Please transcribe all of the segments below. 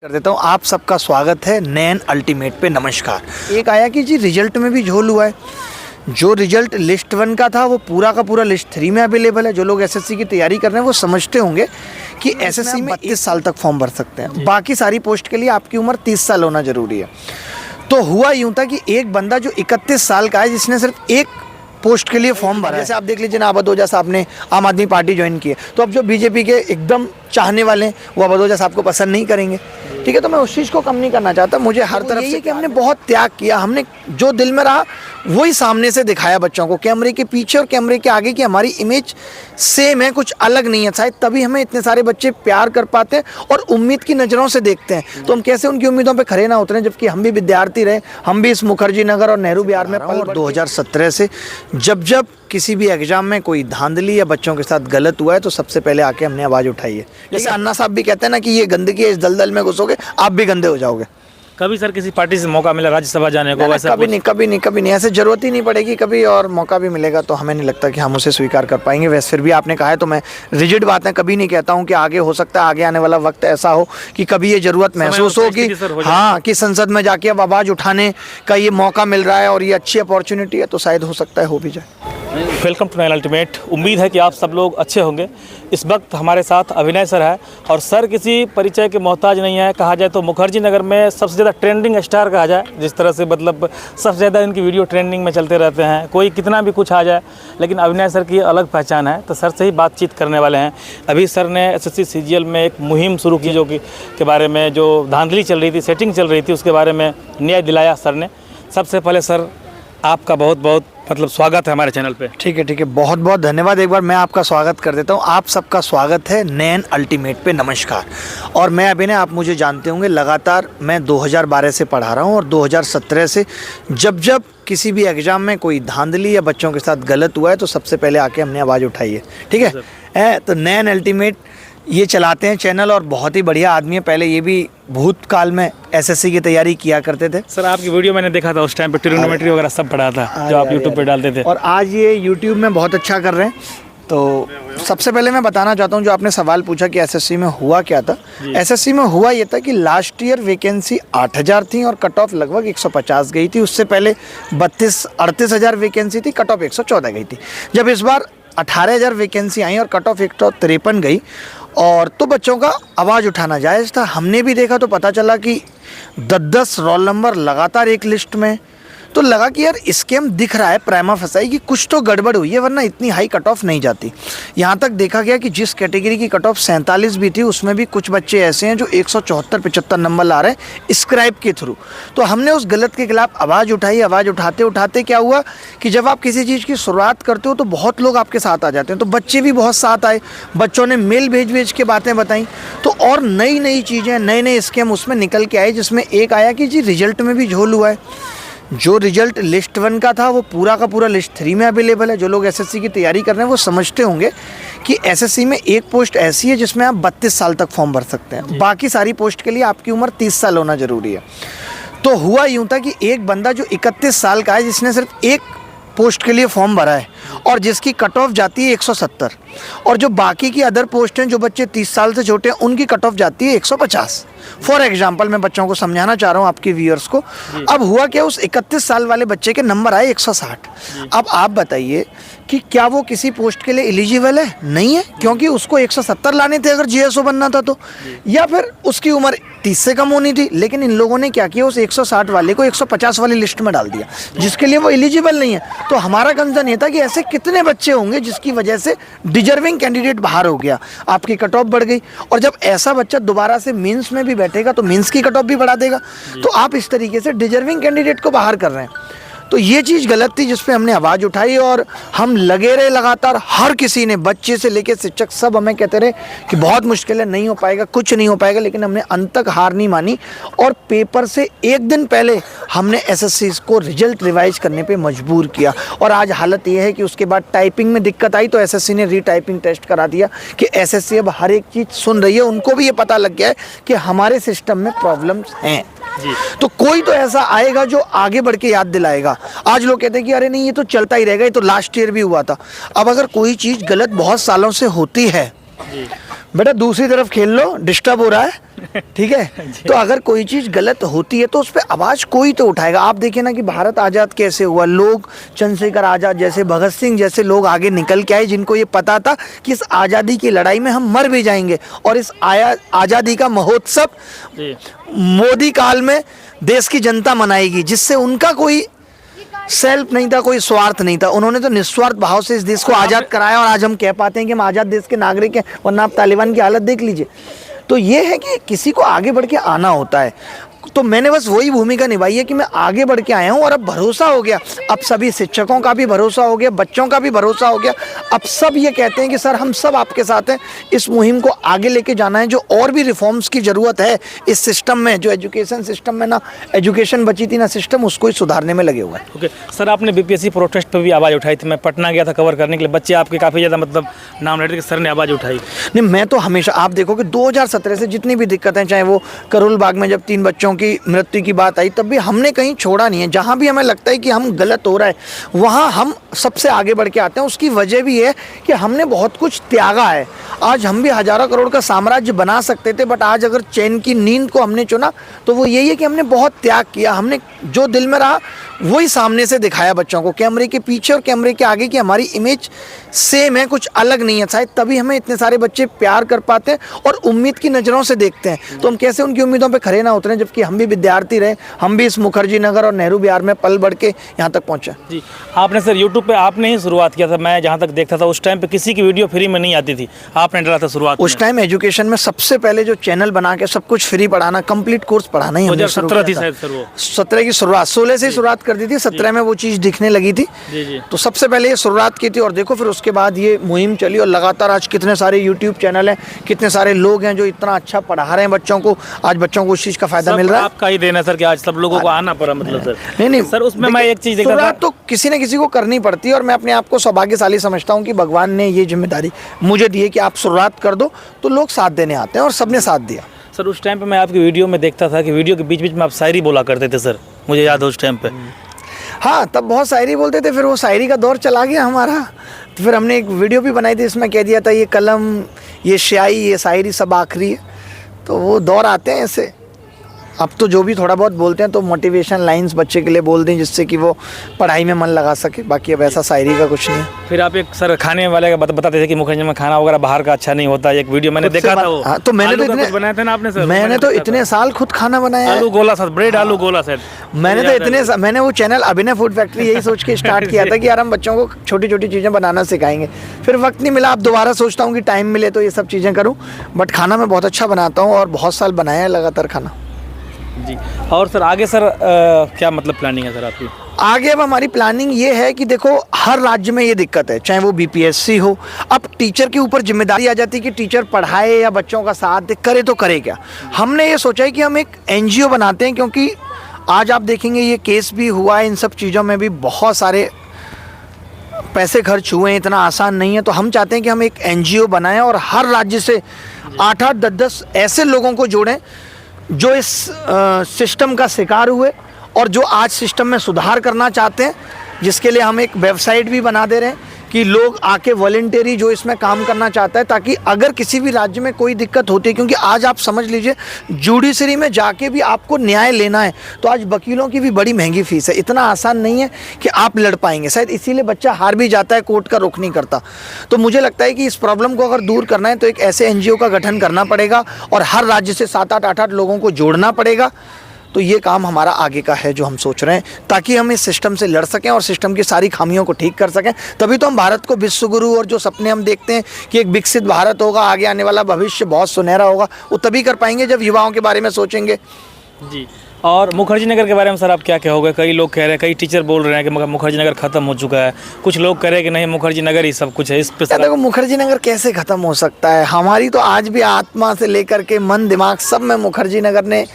कर देता हूँ। आप सबका स्वागत है नैन अल्टीमेट पे। नमस्कार। एक आया कि जी रिजल्ट में भी झोल हुआ है। जो रिजल्ट लिस्ट 1 का था वो पूरा का पूरा लिस्ट 3 में अवेलेबल है। जो लोग एसएससी की तैयारी कर रहे हैं वो समझते होंगे कि एसएससी में 32 साल तक फॉर्म भर सकते हैं। बाकी सारी पोस्ट के लिए आपकी उम्र 30 साल होना जरूरी है। तो हुआ यूँ था कि एक बंदा जो 31 साल का है जिसने सिर्फ एक पोस्ट के लिए फॉर्म भरा है। जैसे आप देख लीजिए ना, अबदोजा साहब ने आम आदमी पार्टी ज्वाइन की है, तो अब जो बीजेपी के एकदम चाहने वाले हैं वो अबदोजा साहब को पसंद नहीं करेंगे। ठीक है, तो मैं उस चीज़ को कम नहीं करना चाहता। मुझे हर तरफ से कि हमने बहुत त्याग किया, हमने जो दिल में रहा वही सामने से दिखाया बच्चों को। कैमरे के पीछे और कैमरे के आगे की हमारी इमेज सेम है, कुछ अलग नहीं है। शायद तभी हमें इतने सारे बच्चे प्यार कर पाते हैं और उम्मीद की नज़रों से देखते हैं। तो हम कैसे उनकी उम्मीदों पे खड़े ना उतरें, जबकि हम भी विद्यार्थी रहे। हम भी इस मुखर्जी नगर और नेहरू बिहार में पल 2017 से जब किसी भी एग्जाम में कोई धांधली या बच्चों के साथ गलत हुआ है तो सबसे पहले आके हमने आवाज़ उठाई है। जैसे अन्ना साहब भी कहते हैं ना कि ये गंदगी है, इस दलदल में घुसोगे आप भी गंदे हो जाओगे। कभी सर किसी पार्टी से मौका मिला राज्यसभा जाने को? वैसा कभी नहीं, ऐसे जरूरत ही नहीं पड़ेगी कभी। और मौका भी मिलेगा तो हमें नहीं लगता कि हम उसे स्वीकार कर पाएंगे। वैसे फिर भी आपने कहा है तो मैं रिजिड बात है कभी नहीं कहता हूँ कि आगे हो सकता है आगे आने वाला वक्त ऐसा हो कि कभी ये जरूरत महसूस हो कि हाँ कि संसद में जाके अब आवाज़ उठाने का ये मौका मिल रहा है और ये अच्छी अपॉर्चुनिटी है, तो शायद हो सकता है हो भी जाए। Welcome to nine ultimate. उम्मीद है कि आप सब लोग अच्छे होंगे। इस वक्त हमारे साथ अभिनय सर है और सर किसी परिचय के मोहताज नहीं है। कहा जाए तो मुखर्जी नगर में सबसे ज़्यादा ट्रेंडिंग स्टार कहा जाए, जिस तरह से मतलब सबसे ज़्यादा इनकी वीडियो ट्रेंडिंग में चलते रहते हैं। कोई कितना भी कुछ आ जाए, लेकिन अभिनय सर की अलग पहचान है। तो सर से ही बातचीत करने वाले हैं। अभी सर ने एसएससी सीजीएल में एक मुहिम शुरू की जो कि के बारे में जो धांधली चल रही थी, सेटिंग चल रही थी, उसके बारे में न्याय दिलाया सर ने। सबसे पहले सर आपका बहुत बहुत मतलब स्वागत है हमारे चैनल पे। ठीक है, बहुत बहुत धन्यवाद। एक बार मैं आपका स्वागत कर देता हूँ। आप सबका स्वागत है नैन अल्टीमेट पे। नमस्कार। और मैं अभिनय, आप मुझे जानते होंगे, लगातार मैं 2012 से पढ़ा रहा हूँ और 2017 से जब किसी भी एग्ज़ाम में कोई धांधली या बच्चों के साथ गलत हुआ है तो सबसे पहले आके हमने आवाज़ उठाई है। ठीक है, तो नैन अल्टीमेट ये चलाते हैं चैनल और बहुत ही बढ़िया आदमी है। पहले ये भी भूतकाल में एसएससी की तैयारी किया करते थे। सर आपकी वीडियो मैंने देखा था, उस टाइम पे ट्रिग्नोमेट्री वगैरह सब पढ़ा था जो आप यूट्यूब पे डालते थे, और आज ये यूट्यूब में बहुत अच्छा कर रहे हैं। तो सबसे पहले मैं बताना चाहता हूँ, जो आपने सवाल पूछा कि एसएससी में हुआ क्या था। एसएससी में हुआ ये था कि लास्ट ईयर वैकेंसी 8000 थी और कट ऑफ लगभग 150 गई थी। उससे पहले 32-38 हज़ार वैकेंसी थी, कट ऑफ 114 गई थी। जब इस बार 18,000 वैकेंसी आई और कट ऑफ 153 गई, और तो बच्चों का आवाज़ उठाना जायज़ था। हमने भी देखा तो पता चला कि 10-10 रोल नंबर लगातार एक लिस्ट में, तो लगा कि यार स्कैम दिख रहा है प्राइमा फसाई कि कुछ तो गड़बड़ हुई है, वरना इतनी हाई कट ऑफ नहीं जाती। यहाँ तक देखा गया कि जिस कैटेगरी की कट ऑफ 47 भी थी उसमें भी कुछ बच्चे ऐसे हैं जो 174-75 नंबर ला रहे हैं स्क्राइब के थ्रू। तो हमने उस गलत के खिलाफ आवाज़ उठाई। आवाज़ उठाते उठाते क्या हुआ कि जब आप किसी चीज़ की शुरुआत करते हो तो बहुत लोग आपके साथ आ जाते हैं। तो बच्चे भी बहुत साथ आए, बच्चों ने मेल भेज के बातें बताई। तो और नई चीज़ें, नए स्कैम उसमें निकल के आए, जिसमें एक आया कि जी रिजल्ट में भी झोल हुआ है। जो रिजल्ट लिस्ट 1 का था वो पूरा का पूरा लिस्ट 3 में अवेलेबल है। जो लोग एसएससी की तैयारी कर रहे हैं वो समझते होंगे कि एसएससी में एक पोस्ट ऐसी है जिसमें आप 32 साल तक फॉर्म भर सकते हैं। बाकी सारी पोस्ट के लिए आपकी उम्र 30 साल होना ज़रूरी है। तो हुआ यूँ था कि एक बंदा जो 31 साल का है जिसने सिर्फ एक पोस्ट के लिए फॉर्म भरा है और जिसकी कट ऑफ जाती है 170, और जो बाकी की अदर पोस्ट हैं जो बच्चे 30 साल से छोटे हैं उनकी कट ऑफ जाती है 150। फॉर एग्जाम्पल मैं बच्चों को समझाना चाह रहा हूँ, आपके व्यूअर्स को। अब हुआ क्या, उस 31 साल वाले बच्चे के नंबर आए 160। अब आप बताइए कि क्या वो किसी पोस्ट के लिए एलिजिबल है? नहीं है, क्योंकि उसको 170 लाने थे अगर जीएसओ बनना था तो, या फिर उसकी उम्र 30 से कम होनी थी। लेकिन इन लोगों ने क्या किया, उस 160 वाले को 150 वाली लिस्ट में डाल दिया जिसके लिए वो एलिजिबल नहीं है। तो हमारा कंसर्न ये था कि ऐसे कितने बच्चे होंगे जिसकी वजह से डिजर्विंग कैंडिडेट बाहर हो गया, आपकी कट ऑफ बढ़ गई। और जब ऐसा बच्चा दोबारा से मीन्स में भी बैठेगा तो मीन्स की कट ऑफ भी बढ़ा देगा। तो आप इस तरीके से डिजर्विंग कैंडिडेट को बाहर कर रहे हैं। तो ये चीज़ गलत थी जिस पे हमने आवाज़ उठाई और हम लगे रहे लगातार। हर किसी ने, बच्चे से लेकर शिक्षक, सब हमें कहते रहे कि बहुत मुश्किल है, नहीं हो पाएगा, कुछ नहीं हो पाएगा। लेकिन हमने अंत तक हार नहीं मानी और पेपर से एक दिन पहले हमने एसएससी को रिजल्ट रिवाइज करने पे मजबूर किया। और आज हालत ये है कि उसके बाद टाइपिंग में दिक्कत आई तो एसएससी ने रीटाइपिंग टेस्ट करा दिया कि एसएससी अब हर एक चीज़ सुन रही है। उनको भी ये पता लग गया है कि हमारे सिस्टम में प्रॉब्लम्स हैं। तो कोई तो ऐसा आएगा जो आगे बढ़ के याद दिलाएगा। आज लोग कहते हैं कि अरे नहीं ये तो चलता ही रहेगा, ये तो लास्ट ईयर भी हुआ था। अब अगर कोई चीज़ गलत बहुत सालों से होती है बेटा दूसरी तरफ खेल लो, डिस्टर्ब हो रहा है, ठीक है। तो अगर कोई चीज़ गलत होती है तो उस पर आवाज़ कोई तो उठाएगा। आप देखिए ना कि भारत आज़ाद कैसे हुआ, लोग चंद्रशेखर आज़ाद जैसे, भगत सिंह जैसे लोग आगे निकल के आए जिनको ये पता था कि इस आज़ादी की लड़ाई में हम मर भी जाएंगे और इस आज़ादी का महोत्सव मोदी काल में देश की जनता मनाएगी, जिससे उनका कोई सेल्फ नहीं था, कोई स्वार्थ नहीं था। उन्होंने तो निस्वार्थ भाव से इस देश को आज़ाद कराया और आज हम कह पाते हैं कि हम आज़ाद देश के नागरिक हैं, वरना आप तालिबान की हालत देख लीजिए। तो ये है कि किसी को आगे बढ़ के आना होता है। तो मैंने बस वही भूमिका निभाई है कि मैं आगे बढ़ के आया हूँ और अब भरोसा हो गया, अब सभी शिक्षकों का भी भरोसा हो गया, बच्चों का भी भरोसा हो गया। अब सब ये कहते हैं कि सर हम सब आपके साथ हैं, इस मुहिम को आगे लेके जाना है। जो और भी रिफॉर्म्स की ज़रूरत है इस सिस्टम में, जो एजुकेशन सिस्टम में ना एजुकेशन बची थी ना सिस्टम, उसको ही सुधारने में लगे हुए हैं। ओके सर, आपने बीपीएससी प्रोटेस्ट पर भी आवाज़ उठाई थी। मैं पटना गया था कवर करने के लिए, बच्चे आपके काफ़ी ज़्यादा मतलब नाम लेते कि सर ने आवाज़ उठाई। नहीं, मैं तो हमेशा, आप देखो कि 2017 से जितनी भी दिक्कतें, चाहे वो करोल बाग में जब 3 बच्चों की मृत्यु की बात आई, तब भी हमने कहीं छोड़ा नहीं है। जहाँ भी हमें लगता है कि हम गलत हो रहा है वहाँ हम सबसे आगे बढ़ के आते हैं। उसकी वजह भी है कि हमने बहुत कुछ त्यागा है। आज हम भी हज़ारों करोड़ का साम्राज्य बना सकते थे, बट आज अगर चैन की नींद को हमने चुना तो वो यही है कि हमने बहुत त्याग किया। हमने जो दिल में रहा वही सामने से दिखाया बच्चों को। कैमरे के पीछे और कैमरे के आगे की हमारी इमेज सेम है, कुछ अलग नहीं है। शायद तभी हमें इतने सारे बच्चे प्यार कर पाते हैं और उम्मीद की नज़रों से देखते हैं। तो हम कैसे उनकी उम्मीदों पे खड़े ना उतरें, जबकि हम भी विद्यार्थी रहे, हम भी इस मुखर्जी नगर और नेहरू बिहार में पल बढ़ के यहाँ तक पहुँचे। जी, आपने सर यूट्यूब पे आपने ही शुरुआत किया था। मैं जहाँ तक देखता था उस टाइम पे किसी की वीडियो फ्री में नहीं आती थी, आपने डाला था शुरुआत उस टाइम एजुकेशन में सबसे पहले जो चैनल बना के सब कुछ फ्री पढ़ाना, कंप्लीट कोर्स पढ़ाना ही हमने शुरू किया था। 17 थी शायद सर वो, 17 की शुरुआत, 16 से शुरुआत कर दी थी, 17 में वो चीज़ दिखने लगी थी। जी। तो सबसे पहले ये शुरुआत की थी और देखो फिर उसके बाद ये मुहिम चली और लगातार आज कितने सारे यूट्यूब चैनल हैं, कितने सारे लोग हैं जो इतना अच्छा पढ़ा रहे हैं बच्चों को। आज बच्चों को उस चीज़ का फायदा मिल रहा है। आपका ही देना है सर कि आज सब लोगों को आना पड़ा, मतलब सर। नहीं सर, उसमें मैं एक चीज़ देखता था, शुरुआत तो किसी न किसी को करनी पड़ती है और मैं अपने आप को सौभाग्यशाली समझता हूँ कि भगवान ने ये जिम्मेदारी मुझे दी है कि आप शुरुआत कर दो तो लोग साथ देने आते हैं और सबने साथ दिया। सर उस टाइम पे मैं आपकी वीडियो में देखता था कि वीडियो के बीच बीच में आप शायरी बोला करते थे सर, मुझे याद है उस टाइम पे। हाँ, तब बहुत शायरी बोलते थे, फिर वो शायरी का दौर चला गया हमारा। तो फिर हमने एक वीडियो भी बनाई थी, इसमें कह दिया था ये कलम, ये स्याही, ये शायरी सब आखिरी है। तो वो दौर आते हैं ऐसे। अब तो जो भी थोड़ा बहुत बोलते हैं तो मोटिवेशन लाइंस बच्चे के लिए बोल दें जिससे कि वो पढ़ाई में मन लगा सके, बाकी अब ऐसा शायरी का कुछ नहीं है। फिर आप एक सर खाने वाले का बताते थे कि मुखर्जी में खाना वगैरह बाहर का अच्छा नहीं होता, एक वीडियो मैंने देखा था वो। हाँ, तो मैंने तो इतने बनाए थे ना आपने सर, मैंने तो इतने साल खुद खाना बनाया है। आलू गोला सर, ब्रेड आलू गोला सर। मैंने वो चैनल अभिनय फूड फैक्ट्री यही सोच के स्टार्ट किया था कि यार हम बच्चों को छोटी छोटी चीज़ें बनाना सिखाएंगे। फिर वक्त नहीं मिला, अब दोबारा सोचता हूँ कि टाइम मिले तो ये सब चीज़ें करूँ। बट खाना मैं बहुत अच्छा बनाता हूँ और बहुत साल बनाया है लगातार खाना। जी, और सर आगे सर क्या मतलब प्लानिंग है सर आपकी? आगे अब हमारी प्लानिंग ये है कि देखो हर राज्य में ये दिक्कत है, चाहे वो बीपीएससी हो। अब टीचर के ऊपर जिम्मेदारी आ जाती है कि टीचर पढ़ाए या बच्चों का साथ दे, करे तो करे क्या। हमने ये सोचा है कि हम एक एनजीओ बनाते हैं, क्योंकि आज आप देखेंगे ये केस भी हुआ है, इन सब चीज़ों में भी बहुत सारे पैसे खर्च हुए हैं, इतना आसान नहीं है। तो हम चाहते हैं कि हम एक एनजीओ बनाएं और हर राज्य से 8-8, 10-10 ऐसे लोगों को जोड़ें जो इस सिस्टम का शिकार हुए और जो आज सिस्टम में सुधार करना चाहते हैं, जिसके लिए हम एक वेबसाइट भी बना दे रहे हैं कि लोग आके वॉलंटियरी जो इसमें काम करना चाहता है, ताकि अगर किसी भी राज्य में कोई दिक्कत होती है, क्योंकि आज आप समझ लीजिए जुडिशरी में जाके भी आपको न्याय लेना है तो आज वकीलों की भी बड़ी महंगी फीस है। इतना आसान नहीं है कि आप लड़ पाएंगे, शायद इसीलिए बच्चा हार भी जाता है, कोर्ट का रुख नहीं करता। तो मुझे लगता है कि इस प्रॉब्लम को अगर दूर करना है तो एक ऐसे एनजीओ का गठन करना पड़ेगा और हर राज्य से 7-8, 8-8 लोगों को जोड़ना पड़ेगा। तो ये काम हमारा आगे का है जो हम सोच रहे हैं, ताकि हम इस सिस्टम से लड़ सकें और सिस्टम की सारी खामियों को ठीक कर सकें। तभी तो हम भारत को विश्व गुरु और जो सपने हम देखते हैं कि एक विकसित भारत होगा, आगे आने वाला भविष्य बहुत सुनहरा होगा, वो तभी कर पाएंगे जब युवाओं के बारे में सोचेंगे। जी, और मुखर्जी नगर के बारे में सर आप क्या कहोगे? कई लोग कह रहे हैं, कई टीचर बोल रहे हैं कि मुखर्जी नगर ख़त्म हो चुका है, कुछ लोग कह रहे हैं कि नहीं मुखर्जी नगर ही सब कुछ है। इस पे देखो मुखर्जी नगर कैसे ख़त्म हो सकता है? हमारी तो आज भी आत्मा से लेकर के मन दिमाग सब में मुखर्जी नगर ने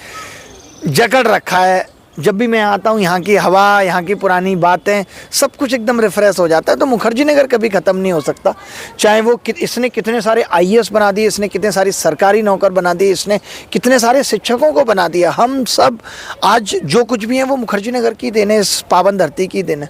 जकड़ रखा है। जब भी मैं आता हूँ यहाँ की हवा, यहाँ की पुरानी बातें, सब कुछ एकदम रिफ्रेश हो जाता है। तो मुखर्जी नगर कभी ख़त्म नहीं हो सकता। चाहे वो इसने कितने सारे आईएएस बना दिए, इसने कितने सारी सरकारी नौकर बना दिए, इसने कितने सारे शिक्षकों को बना दिया। हम सब आज जो कुछ भी हैं वो मुखर्जी नगर की देन है, इस पावन धरती की देन है।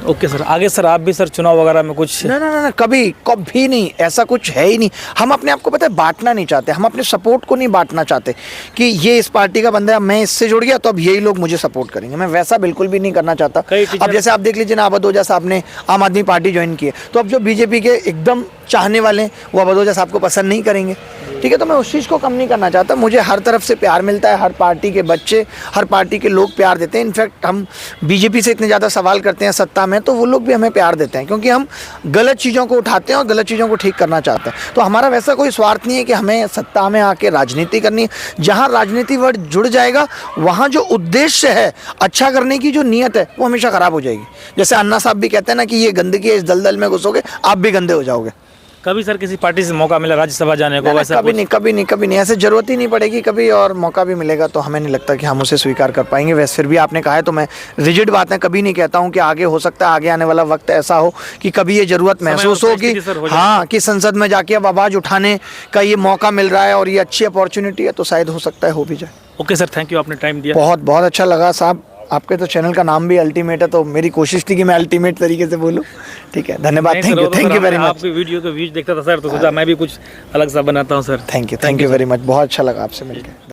ओके सर, आगे सर आप भी सर चुनाव वगैरह में कुछ ना ना ना ना, कभी कभी नहीं, ऐसा कुछ है ही नहीं। हम अपने आप को पता है बांटना नहीं चाहते, हम अपने सपोर्ट को नहीं बांटना चाहते कि ये इस पार्टी का बंदा है, मैं इससे जुड़ गया तो अब यही लोग मुझे सपोर्ट करेंगे। मैं वैसा बिल्कुल भी नहीं करना चाहता। कई टीचर- अब जैसे आप देख लीजिए ना, अबदोजा साहब ने आम आदमी पार्टी ज्वाइन की है, तो अब जो बीजेपी के एकदम चाहने वाले हैं वो अबदोजा साहब को पसंद नहीं करेंगे, ठीक है। तो मैं उस चीज़ को कम नहीं करना चाहता। मुझे हर तरफ से प्यार मिलता है, हर पार्टी के बच्चे, हर पार्टी के लोग प्यार देते हैं। इनफैक्ट हम बीजेपी से इतने ज़्यादा सवाल करते हैं सत्ता में, तो वो लोग भी हमें प्यार देते हैं, क्योंकि हम गलत चीज़ों को उठाते हैं और गलत चीज़ों को ठीक करना चाहते हैं। तो हमारा वैसा कोई स्वार्थ नहीं है कि हमें सत्ता में आके राजनीति करनी है। जहाँ राजनीति वर्ड जुड़ जाएगा, वहाँ जो उद्देश्य है, अच्छा करने की जो नीयत है, वो हमेशा ख़राब हो जाएगी। जैसे अन्ना साहब भी कहते हैं ना कि ये गंदगी है, इस दलदल में घुसोगे आप भी गंदे हो जाओगे। कभी सर किसी पार्टी से मौका मिला राज्यसभा जाने को? वैसा कभी नहीं, कभी नहीं, कभी नहीं, ऐसे जरूरत ही नहीं पड़ेगी कभी, और मौका भी मिलेगा तो हमें नहीं लगता कि हम उसे स्वीकार कर पाएंगे। वैसे फिर भी आपने कहा है तो मैं रिजिड बात है, कभी नहीं कहता हूँ कि आगे हो सकता है, आगे आने वाला वक्त ऐसा हो कि कभी ये जरूरत महसूस हो कि हाँ, कि संसद में जाके अब आवाज़ उठाने का ये मौका मिल रहा है और ये अच्छी अपॉर्चुनिटी है, तो शायद हो सकता है हो भी जाए। ओके सर, थैंक यू, आपने टाइम दिया। बहुत बहुत अच्छा लगा साहब। आपके तो चैनल का नाम भी अल्टीमेट है, तो मेरी कोशिश थी कि मैं अल्टीमेट तरीके से बोलूं। ठीक है, धन्यवाद, थैंक यू वेरी मच। आपकी वीडियो के व्यूज देखता था सर, तो सोचा मैं भी कुछ अलग सा बनाता हूँ sir. Thank you very much, बहुत अच्छा लगा आपसे मिलकर।